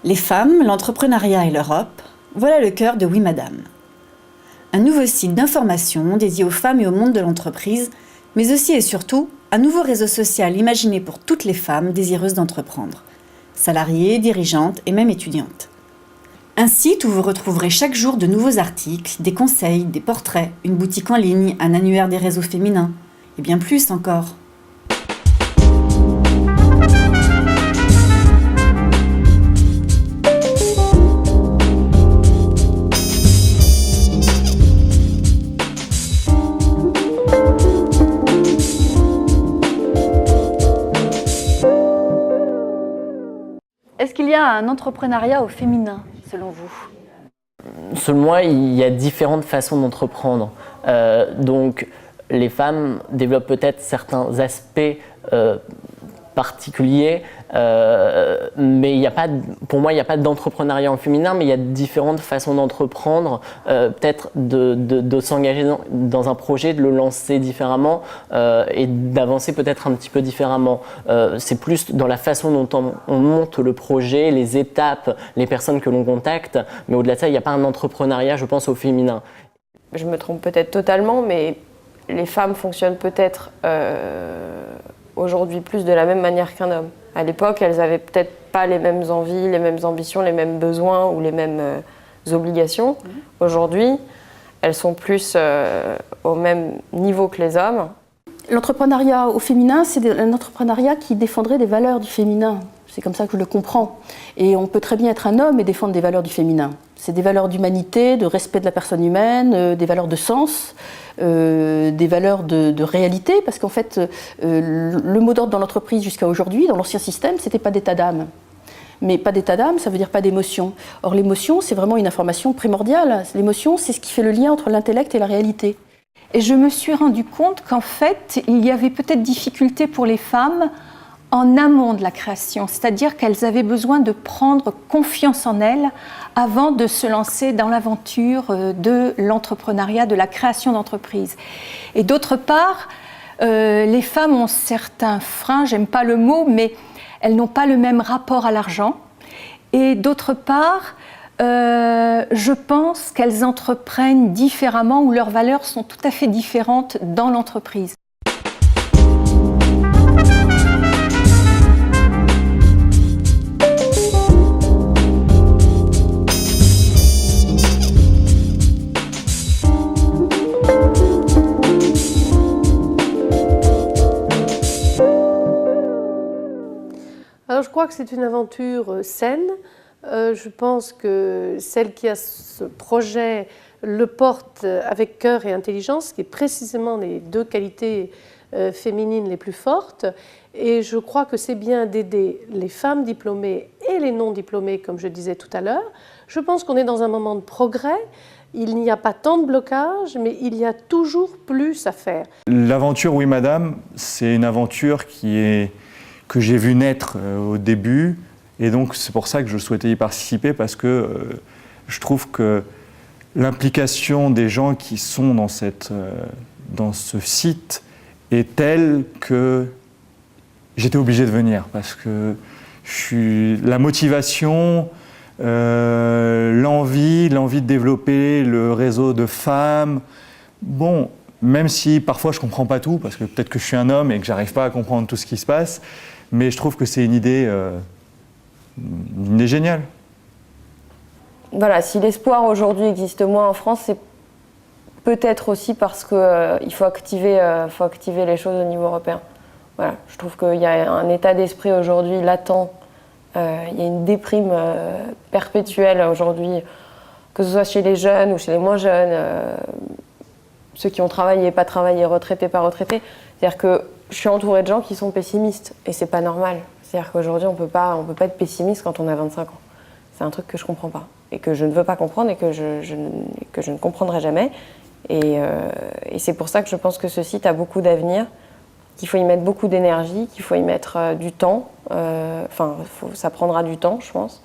Les femmes, l'entrepreneuriat et l'Europe, voilà le cœur de Oui Madame. Un nouveau site d'information dédié aux femmes et au monde de l'entreprise, mais aussi et surtout un nouveau réseau social imaginé pour toutes les femmes désireuses d'entreprendre, salariées, dirigeantes et même étudiantes. Un site où vous retrouverez chaque jour de nouveaux articles, des conseils, des portraits, une boutique en ligne, un annuaire des réseaux féminins, et bien plus encore. Est-ce qu'il y a un entrepreneuriat au féminin, selon vous ? Selon moi, il y a différentes façons d'entreprendre. Donc, les femmes développent peut-être certains aspects particuliers, mais il y a pas, pour moi, il n'y a pas d'entrepreneuriat en féminin, mais il y a différentes façons d'entreprendre, peut-être de s'engager dans un projet, de le lancer différemment et d'avancer peut-être un petit peu différemment. C'est plus dans la façon dont on monte le projet, les étapes, les personnes que l'on contacte, mais au-delà de ça, il n'y a pas un entrepreneuriat, je pense, au féminin. Je me trompe peut-être totalement, mais les femmes fonctionnent peut-être aujourd'hui plus de la même manière qu'un homme. À l'époque, elles n'avaient peut-être pas les mêmes envies, les mêmes ambitions, les mêmes besoins ou les mêmes obligations. Aujourd'hui, elles sont plus au même niveau que les hommes. L'entrepreneuriat au féminin, c'est un entrepreneuriat qui défendrait des valeurs du féminin. C'est comme ça que je le comprends. Et on peut très bien être un homme et défendre des valeurs du féminin. C'est des valeurs d'humanité, de respect de la personne humaine, des valeurs de sens, des valeurs de réalité, parce qu'en fait, le mot d'ordre dans l'entreprise jusqu'à aujourd'hui, dans l'ancien système, c'était pas d'état d'âme. Mais pas d'état d'âme, ça veut dire pas d'émotion. Or, l'émotion, c'est vraiment une information primordiale. L'émotion, c'est ce qui fait le lien entre l'intellect et la réalité. Et je me suis rendu compte qu'en fait, il y avait peut-être difficulté pour les femmes en amont de la création, c'est-à-dire qu'elles avaient besoin de prendre confiance en elles avant de se lancer dans l'aventure de l'entrepreneuriat, de la création d'entreprise. Et d'autre part, les femmes ont certains freins, j'aime pas le mot, mais elles n'ont pas le même rapport à l'argent. Et d'autre part, je pense qu'elles entreprennent différemment ou leurs valeurs sont tout à fait différentes dans l'entreprise. Alors je crois que c'est une aventure saine. Je pense que celle qui a ce projet le porte avec cœur et intelligence, qui est précisément les deux qualités féminines les plus fortes. Et je crois que c'est bien d'aider les femmes diplômées et les non diplômées, comme je disais tout à l'heure. Je pense qu'on est dans un moment de progrès. Il n'y a pas tant de blocages, mais il y a toujours plus à faire. L'aventure Oui Madame, c'est une aventure que j'ai vue naître au début. Et donc, c'est pour ça que je souhaitais y participer, parce que je trouve que l'implication des gens qui sont dans ce site est telle que j'étais obligé de venir. Parce que la motivation, l'envie de développer le réseau de femmes, bon, même si parfois je ne comprends pas tout, parce que peut-être que je suis un homme et que je n'arrive pas à comprendre tout ce qui se passe, mais je trouve que c'est une idée géniale. Voilà, si l'espoir aujourd'hui existe moins en France, c'est peut-être aussi parce qu'il faut activer les choses au niveau européen. Voilà, je trouve qu'il y a un état d'esprit aujourd'hui latent, il y a une déprime perpétuelle aujourd'hui, que ce soit chez les jeunes ou chez les moins jeunes, ceux qui ont travaillé, pas travaillé, retraités, pas retraités. C'est-à-dire que je suis entourée de gens qui sont pessimistes et c'est pas normal. C'est-à-dire qu'aujourd'hui, on peut pas être pessimiste quand on a 25 ans. C'est un truc que je comprends pas et que je ne veux pas comprendre et que je ne comprendrai jamais. Et c'est pour ça que je pense que ce site a beaucoup d'avenir, qu'il faut y mettre beaucoup d'énergie, qu'il faut y mettre du temps. Ça prendra du temps, je pense,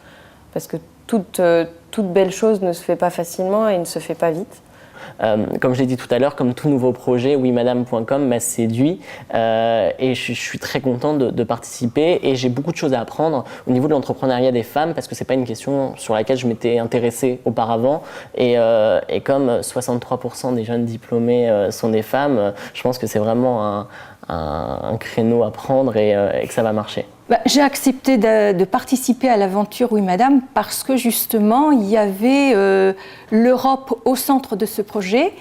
parce que toute belle chose ne se fait pas facilement et ne se fait pas vite. Comme je l'ai dit tout à l'heure, comme tout nouveau projet, ouimadame.com m'a séduit et je suis très content de participer et j'ai beaucoup de choses à apprendre au niveau de l'entrepreneuriat des femmes parce que c'est pas une question sur laquelle je m'étais intéressée auparavant et comme 63% des jeunes diplômés sont des femmes, je pense que c'est vraiment un créneau à prendre et que ça va marcher. J'ai accepté de participer à l'aventure Oui Madame parce que justement il y avait l'Europe au centre de ce projet,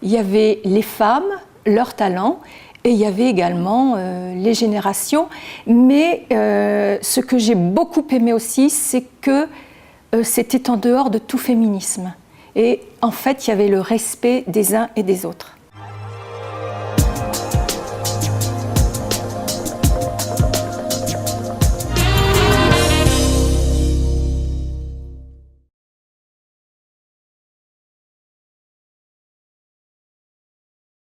il y avait les femmes, leurs talents et il y avait également les générations. Mais ce que j'ai beaucoup aimé aussi, c'est que c'était en dehors de tout féminisme. Et en fait, il y avait le respect des uns et des autres.